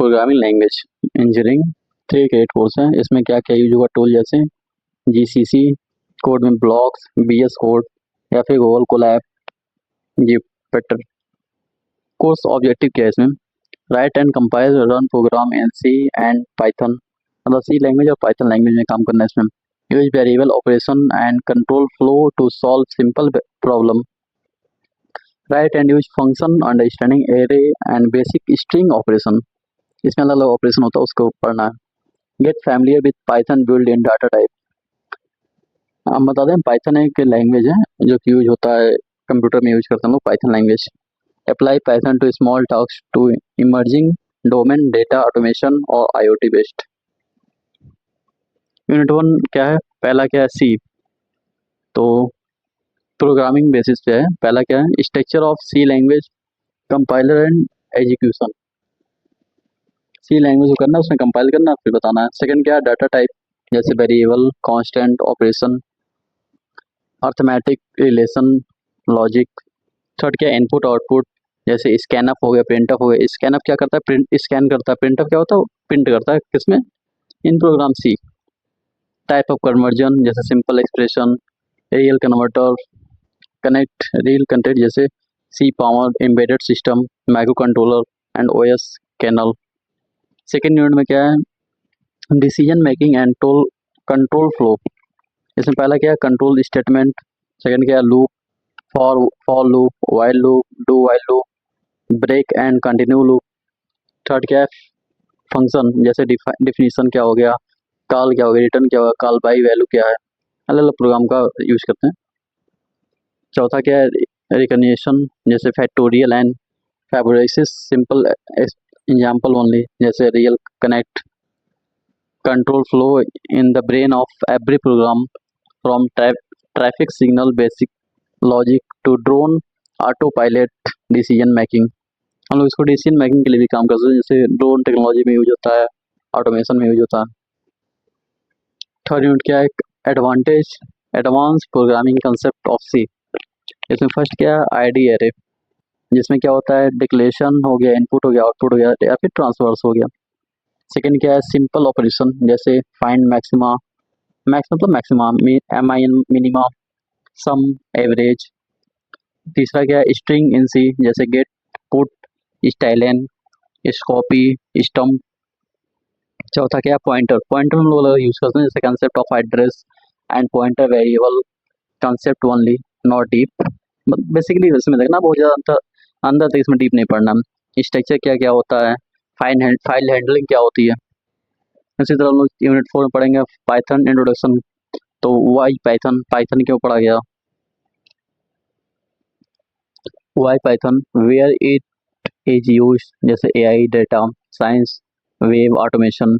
Programming language engineering 3 credit course है। इसमें क्या क्या यूज होगा टूल जैसे जीसीसी, कोड में ब्लॉक्स, बीएस कोड या फिर Google Colab, Jupyter. Course objective क्या है इसमें? Write and compile run program in C and Python, मतलब सी लैंग्वेज और पाइथन लैंग्वेज में काम करना है इसमें। Use variable operation and control flow to solve simple problem. Write and use function understanding array and basic string operation, इसमें अलग अलग ऑपरेशन होता है उसको पढ़ना है। Get familiar with Python build in data type. हम बता दें पाइथन एक लैंग्वेज है जो कि यूज होता है कंप्यूटर में, यूज करते हैं लोग Python language. Apply Python to small task to emerging domain data automation और आईओटी बेस्ड। यूनिट 1 क्या है? पहला क्या है? सी। तो प्रोग्रामिंग बेसिस पे है। पहला क्या है? Structure of C language, compiler and execution. C language को करना है, उसमें कंपाइल करना फिर बताना है। सेकंड क्या है? डाटा टाइप, जैसे variable, constant, operation, arithmetic, relation, logic. Third क्या है? इनपुट आउटपुट, जैसे स्कैनअप हो गया, प्रिंटअप हो गया। स्कैनअप क्या करता है? प्रिंट स्कैन करता है। प्रिंटअप क्या होता है? प्रिंट करता है। किसमें? In program C. Type of conversion, जैसे simple expression, real converter, connect real content, जैसे C power, embedded system, microcontroller and OS kernel. Second unit में क्या है? Decision making and toll control flow. इसमें पहला क्या है? Control statement. सेकंड क्या है? Loop, for loop, while loop, do while loop, break and continue loop. Third क्या है? फंक्शन, जैसे डिफिनीशन क्या हो गया, कॉल क्या हो गया, रिटर्न क्या होगा, कॉल बाई वैल्यू क्या है। अलग अलग प्रोग्राम का यूज करते हैं। चौथा क्या है? रिकग्निशन, जैसे फैक्टोरियल एंड फैब्रिसिस, सिंपल एग्जाम्पल ओनली, जैसे real connect. Control flow in the brain of every program from traffic signal basic logic to drone autopilot decision making. हम लोग इसको डिसीजन मेकिंग के लिए भी काम करते हैं, जैसे ड्रोन टेक्नोलॉजी में यूज होता है, ऑटोमेशन में यूज होता है। थर्ड यूनिट क्या है? Advantage advance programming concept of C. इसमें फर्स्ट क्या है? आईडी एरे, जिसमें क्या होता है? डिक्लेरेशन हो गया, इनपुट हो गया, आउटपुट हो गया या फिर ट्रांसफर्स हो गया। सेकंड क्या है? सिंपल ऑपरेशन, जैसे फाइंड मैक्सिमा, मैक्स मतलब maxima, M I N minima, sum, average. तीसरा क्या है? स्ट्रिंग इन सी, जैसे गेट, पुट, स्टाइलन, स्कॉपी, स्टम्प। चौथा क्या है? पॉइंटर, पॉइंटर हम लोग यूज करते हैं, जैसे concept of address and pointer variable concept only, not deep. Basically इसमें देखना बहुत ज़्यादा अंदर अंदर तक इसमें डीप नहीं पढ़ना। स्ट्रक्चर क्या क्या होता है, फाइल हैंडलिंग क्या होती है। इसी तरह हम लोग यूनिट 4 में पढ़ेंगे पाइथन इंट्रोडक्शन। तो वाई पाइथन, पाइथन क्यों पढ़ा गया, why Python, where it is use, जैसे AI, data science, web automation.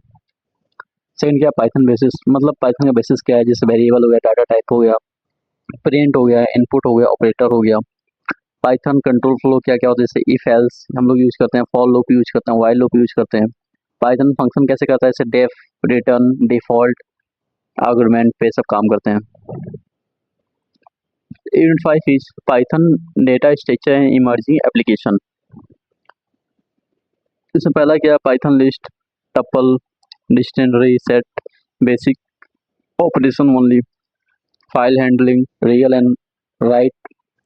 Second क्या? पाइथन बेसिस, मतलब पाइथन का बेसिस क्या है, जैसे वेरिएबल हो गया, डाटा टाइप हो गया, प्रिंट हो गया, इनपुट हो गया, ऑपरेटर हो गया। पाइथन कंट्रोल फ्लो क्या क्या होता है, जैसे इफ एल्स हम लोग यूज करते हैं, फॉर लूप यूज करते हैं, वाइल लूप यूज करते हैं। पाइथन फंक्शन कैसे करता है, जैसे डेफ, रिटर्न, डिफॉल्ट, आर्गुमेंट पे सब काम करते हैं। Unit 5 is Python data structure and emerging application. इसमें पहला क्या? Python list, tuple, dictionary, set, basic operation only, file handling, real and write,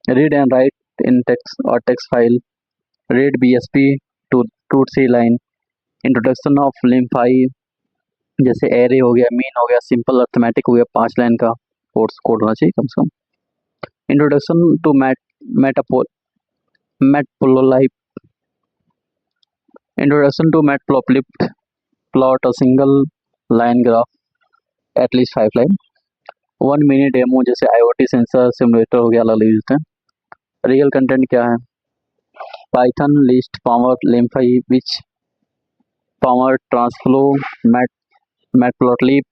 read and write in text और text file, read BSP to to C line, introduction of लिम्फाई, जैसे array हो गया, mean हो गया, सिंपल अर्थमेटिक हो गया, 5 line का कोर्स कोड होना चाहिए कम से कम। Introduction to matplotlib, introduction to matplotlib, plot a single line graph at least 5 line, 1 minute demo, जैसे आईओटी सेंसर सिमुलेटर हो गया, अलग यूज हैं। रियल कंटेंट क्या है? पाइथन लिस्ट, पावर लिम्फाई, विच पावर ट्रांसफ्लो, matplotlib,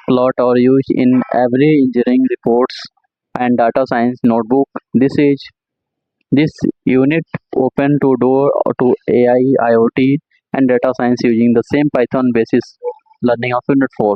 plot or used in every engineering reports and data science notebook. This unit open to door to AI, IoT and data science using the same Python basis learning of unit 4.